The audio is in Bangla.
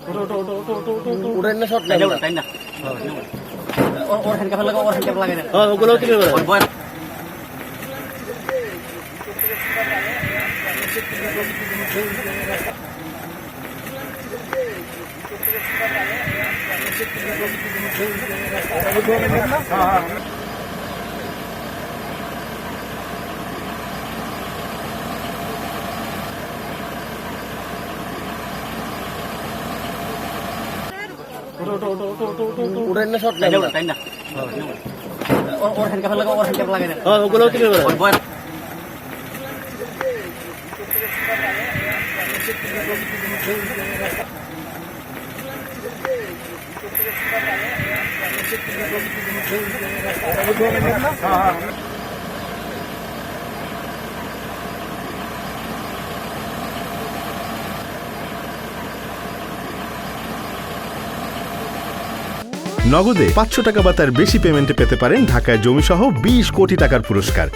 উঠেন না শর্ট লাইন তাই না ওর হ্যান্ডকাপ লাগা ওর হ্যান্ডকাপ লাগাই না ওগুলো কি করে উঠেন না শর্ট লাইন তাই না ওর হ্যান্ডকাপ লাগা ওর হ্যান্ডকাপ লাগাই না ওগুলো কি করে নগদে 500 টাকা বা তার বেশি পেমেন্টে পেতে পারেন ঢাকায় জমিসহ 20 কোটি টাকার পুরস্কার।